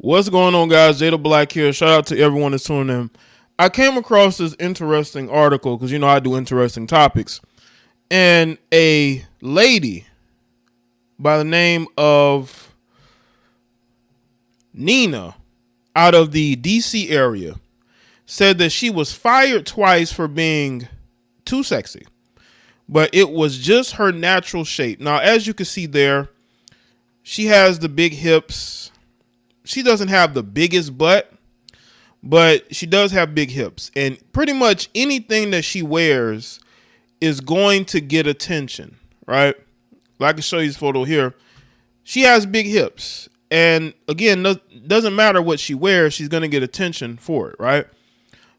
What's going on, guys? Jada Black here. Shout out to everyone that's tuning in. I came across this interesting article because, I do interesting topics. And a lady by the name of Nina out of the DC area said that she was fired twice for being too sexy. But it was just her natural shape. Now, as you can see there, she has the big hips. She doesn't have the biggest butt, but she does have big hips. And pretty much anything that she wears is going to get attention, right? Like I can show you this photo here. She has big hips. And again, doesn't matter what she wears, she's going to get attention for it, right?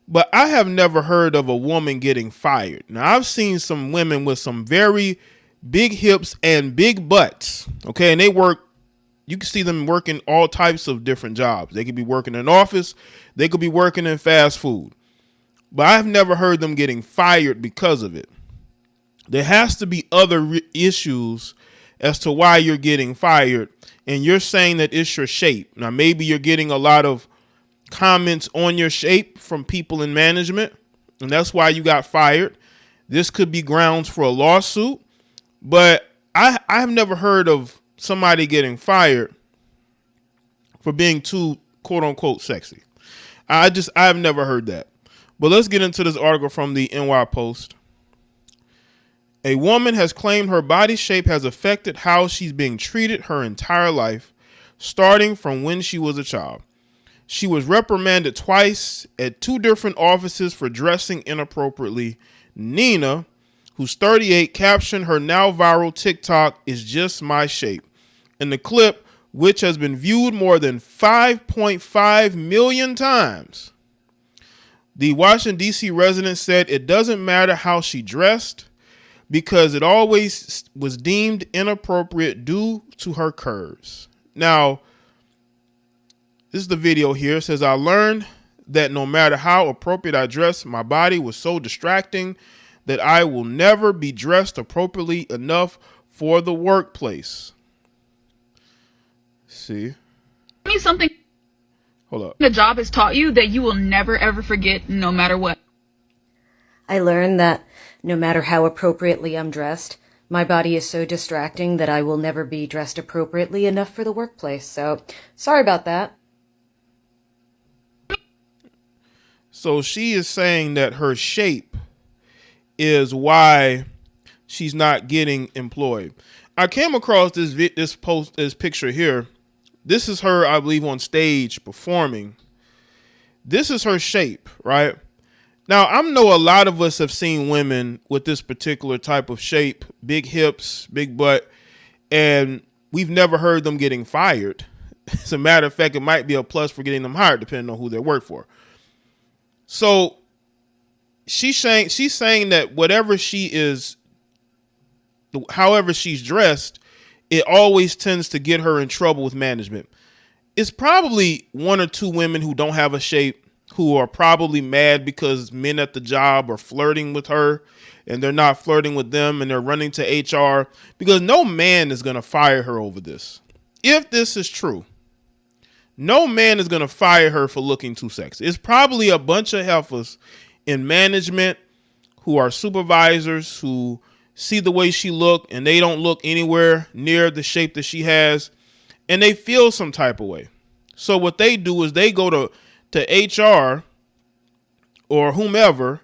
But I have never heard of a woman getting fired. Now, I've seen some women with some very big hips and big butts, okay? And you can see them working all types of different jobs. They could be working in an office. They could be working in fast food. But I've never heard them getting fired because of it. There has to be other issues as to why you're getting fired. And you're saying that it's your shape. Now, maybe you're getting a lot of comments on your shape from people in management, and that's why you got fired. This could be grounds for a lawsuit. But I've never heard of somebody getting fired for being too quote unquote sexy. I've never heard that. But let's get into this article from the NY Post. A woman has claimed her body shape has affected how she's being treated her entire life, starting from when she was a child. She was reprimanded twice at two different offices for dressing inappropriately. Nina, who's 38, captioned her now viral TikTok, "Is just my shape." In the clip, which has been viewed more than 5.5 million times, the Washington, D.C. resident said it doesn't matter how she dressed because it always was deemed inappropriate due to her curves. Now, this is the video here. It says, "I learned that no matter how appropriate I dress, my body was so distracting that I will never be dressed appropriately enough for the workplace." See? Tell me something Hold up. the job has taught you that you will never ever forget no matter what. I learned that no matter how appropriately I'm dressed, my body is so distracting that I will never be dressed appropriately enough for the workplace. So, sorry about that. So she is saying that her shape is why she's not getting employed. I came across this picture here. This is her, I believe, on stage performing. This is her shape, right? Now, I know a lot of us have seen women with this particular type of shape, big hips, big butt, and we've never heard them getting fired. As a matter of fact, it might be a plus for getting them hired, depending on who they work for. So she's saying that whatever she is, however she's dressed, it always tends to get her in trouble with management. It's probably one or two women who don't have a shape who are probably mad because men at the job are flirting with her and they're not flirting with them and they're running to HR, because no man is going to fire her over this. If this is true, no man is going to fire her for looking too sexy. It's probably a bunch of heifers in management who are supervisors who see the way she look and they don't look anywhere near the shape that she has, and they feel some type of way. So what they do is they go to HR or whomever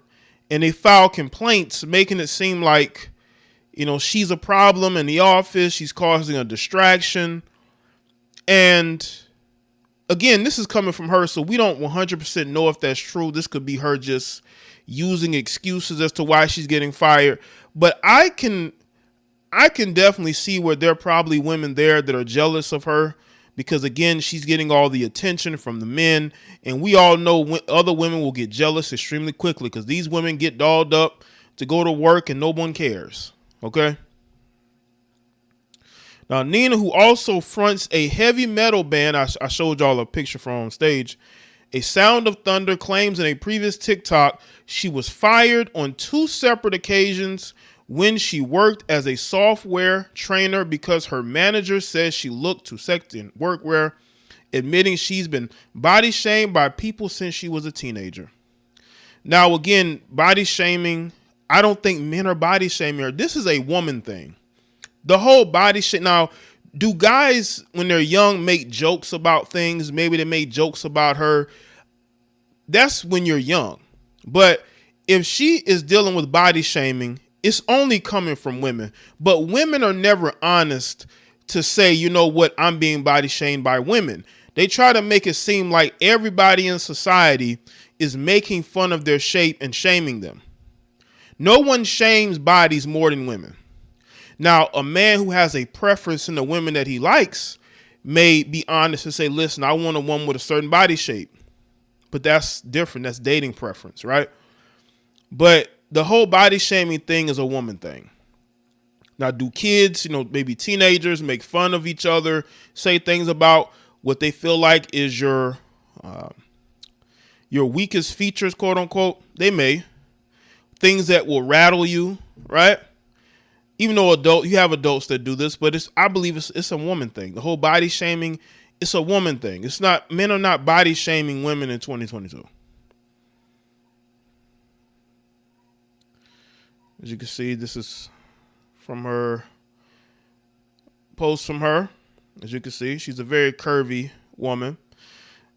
and they file complaints, making it seem like, she's a problem in the office. She's causing a distraction. And again, this is coming from her, so we don't 100% know if that's true. This could be her just using excuses as to why she's getting fired. But I can definitely see where there are probably women there that are jealous of her because, again, she's getting all the attention from the men. And we all know other women will get jealous extremely quickly because these women get dolled up to go to work and no one cares. Okay? Now, Nina, who also fronts a heavy metal band, I showed y'all a picture from on stage, A Sound of Thunder, claims in a previous TikTok she was fired on two separate occasions when she worked as a software trainer because her manager says she looked too sexy in workwear admitting she's been body shamed by people since she was a teenager. Now, again, body shaming, I don't think men are body shaming her. This is a woman thing. The whole body shit. Now, do guys, when they're young, make jokes about things? Maybe they make jokes about her. That's when you're young. But if she is dealing with body shaming, it's only coming from women. But women are never honest to say, you know what, I'm being body shamed by women. They try to make it seem like everybody in society is making fun of their shape and shaming them. No one shames bodies more than women. Now, a man who has a preference in the women that he likes may be honest and say, listen, I want a woman with a certain body shape. But that's different. That's dating preference, right? But the whole body shaming thing is a woman thing. Now, do kids, maybe teenagers make fun of each other, say things about what they feel like is your weakest features, quote unquote? They may. Things that will rattle you, right? Even though you have adults that do this, but I believe it's a woman thing. The whole body shaming, it's a woman thing. It's not, men are not body shaming women in 2022. As you can see, this is from her post from her. As you can see, she's a very curvy woman.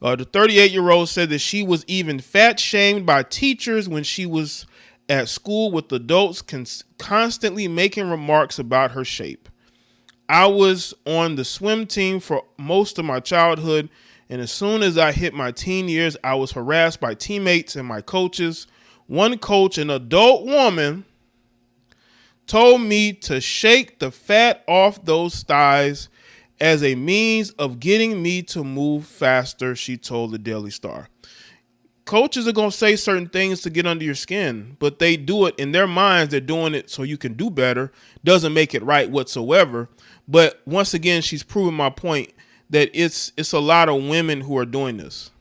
The 38-year-old said that she was even fat shamed by teachers when she was at school with adults constantly making remarks about her shape. I was on the swim team for most of my childhood, and as soon as I hit my teen years, I was harassed by teammates and my coaches. One coach, an adult woman, told me to shake the fat off those thighs as a means of getting me to move faster, she told the Daily Star. Coaches are going to say certain things to get under your skin, but they do it in their minds. They're doing it so you can do better. Doesn't make it right whatsoever. But once again, she's proven my point that it's a lot of women who are doing this.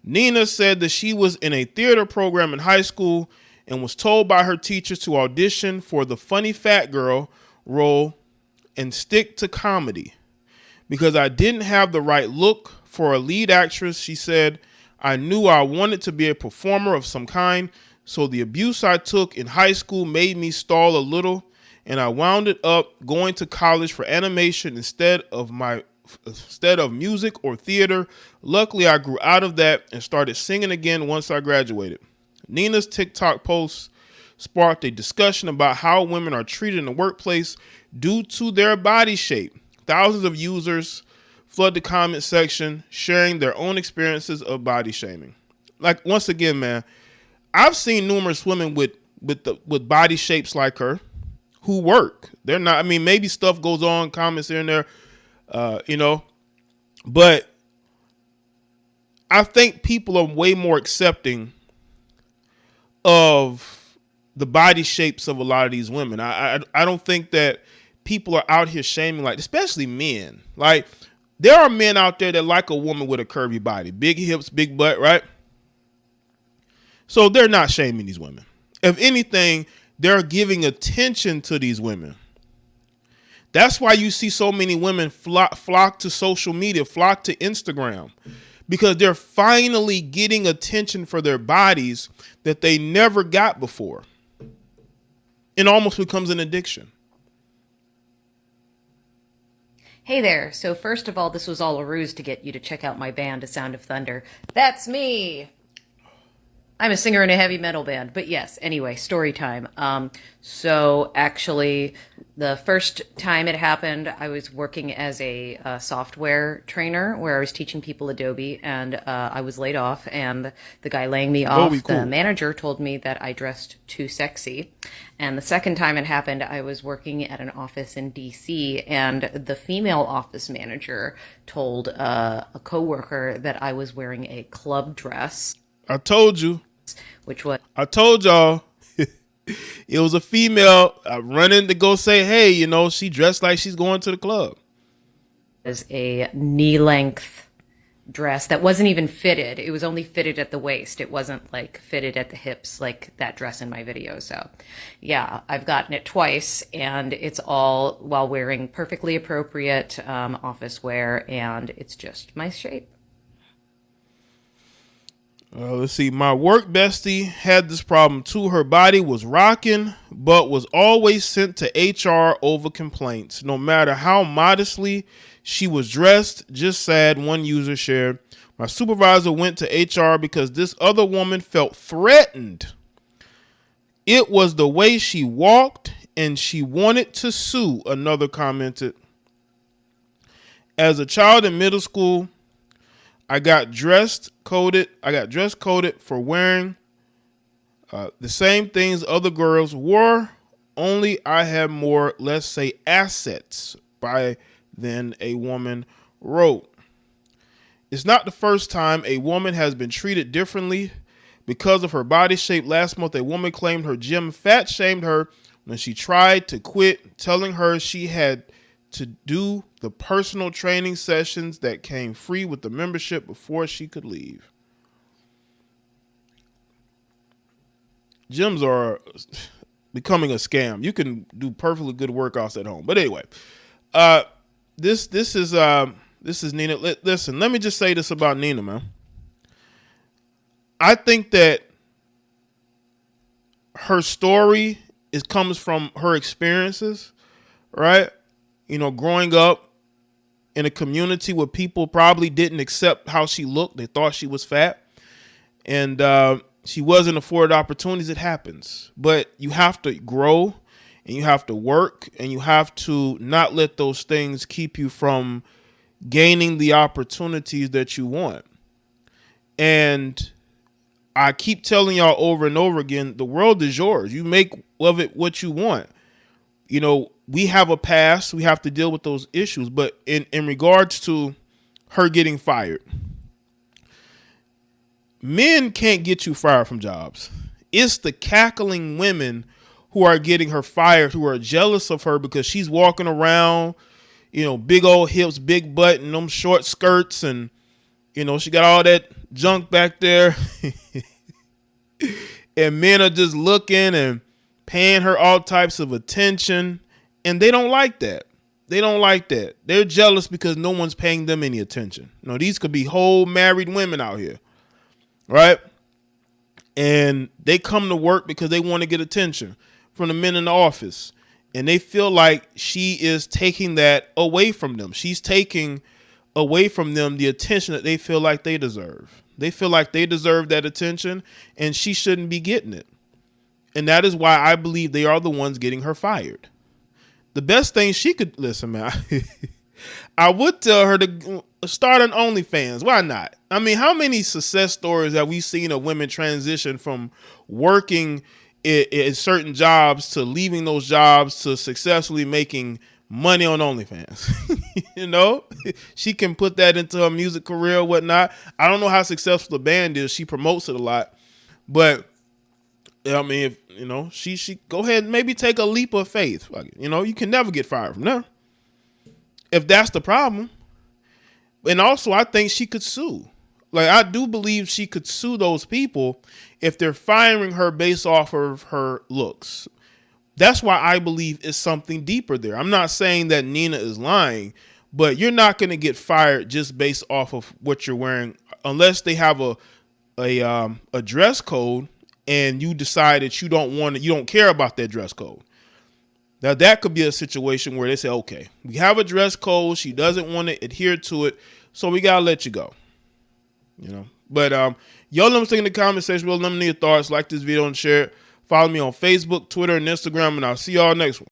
Nina said that she was in a theater program in high school and was told by her teachers to audition for the funny fat girl role and stick to comedy. Because I didn't have the right look for a lead actress, she said, I knew I wanted to be a performer of some kind, so the abuse I took in high school made me stall a little, and I wound up going to college for animation instead of music or theater. Luckily, I grew out of that and started singing again once I graduated. Nina's TikTok post sparked a discussion about how women are treated in the workplace due to their body shape. Thousands of users flood the comment section, sharing their own experiences of body shaming. Like, once again, man, I've seen numerous women with body shapes like her who work. They're not, I mean, maybe stuff goes on, comments here and there, but I think people are way more accepting of the body shapes of a lot of these women. I don't think that people are out here shaming, like, especially men. Like, there are men out there that like a woman with a curvy body, big hips, big butt, right? So they're not shaming these women. If anything, they're giving attention to these women. That's why you see so many women flock to social media, flock to Instagram, because they're finally getting attention for their bodies that they never got before. It almost becomes an addiction. Hey there. So first of all, this was all a ruse to get you to check out my band, A Sound of Thunder. That's me. I'm a singer in a heavy metal band. But yes, anyway, story time. So actually, the first time it happened, I was working as a software trainer where I was teaching people Adobe, and I was laid off, and the guy laying me off, the manager, told me that I dressed too sexy. And the second time it happened, I was working at an office in DC, and the female office manager told a coworker that I was wearing a club dress. I told you. I told y'all. It was a female running to go say, hey, she dressed like she's going to the club. As a knee-length dress that wasn't even fitted. It was only fitted at the waist. It wasn't like fitted at the hips like that dress in my video. So yeah, I've gotten it twice, and it's all while wearing perfectly appropriate office wear, and it's just my shape. Let's see. My work bestie had this problem too. Her body was rocking, but was always sent to HR over complaints. No matter how modestly she was dressed, just sad, one user shared. My supervisor went to HR because this other woman felt threatened. It was the way she walked and she wanted to sue, another commented. As a child in middle school, I got dress coded for wearing the same things other girls wore, only I had more, let's say, assets by then, a woman wrote. It's not the first time a woman has been treated differently because of her body shape. Last month, a woman claimed her gym fat shamed her when she tried to quit, telling her she had to do the personal training sessions that came free with the membership before she could leave. Gyms are becoming a scam. You can do perfectly good workouts at home. But anyway, this is Nina. Listen, let me just say this about Nina, man. I think that her story comes from her experiences, right? You know, growing up in a community where people probably didn't accept how she looked. They thought she was fat. And she wasn't afforded opportunities. It happens. But you have to grow, and you have to work, and you have to not let those things keep you from gaining the opportunities that you want. And I keep telling y'all over and over again, the world is yours. You make of it what you want. You know, we have a past. We have to deal with those issues. But in regards to her getting fired, men can't get you fired from jobs. It's the cackling women who are getting her fired, who are jealous of her because she's walking around, you know, big old hips, big butt, and them short skirts, and, you know, she got all that junk back there. And men are just looking and paying her all types of attention, and they don't like that. They don't like that. They're jealous because no one's paying them any attention. You know, these could be whole married women out here, right? And they come to work because they want to get attention from the men in the office. And they feel like she is taking that away from them. She's taking away from them the attention that they feel like they deserve. They feel like they deserve that attention, and she shouldn't be getting it. And that is why I believe they are the ones getting her fired. The best thing she could, listen, man, I would tell her to start an OnlyFans. Why not? I mean, how many success stories have we seen of women transition from working in certain jobs to leaving those jobs to successfully making money on OnlyFans? You know, she can put that into her music career or whatnot. I don't know how successful the band is. She promotes it a lot, but I mean, if, you know, she go ahead and maybe take a leap of faith. You know, you can never get fired from there if that's the problem. And also, I think she could sue. Like, I do believe she could sue those people if they're firing her based off of her looks. That's why I believe it's something deeper there. I'm not saying that Nina is lying, but you're not going to get fired just based off of what you're wearing unless they have a dress code and you decide that you don't care about that dress code. Now, that could be a situation where they say, okay, we have a dress code. She doesn't want to adhere to it, so we got to let you go. You know, but y'all let me think in the comment section. Let me know your thoughts. Like this video and share it. Follow me on Facebook, Twitter, and Instagram, and I'll see y'all next one.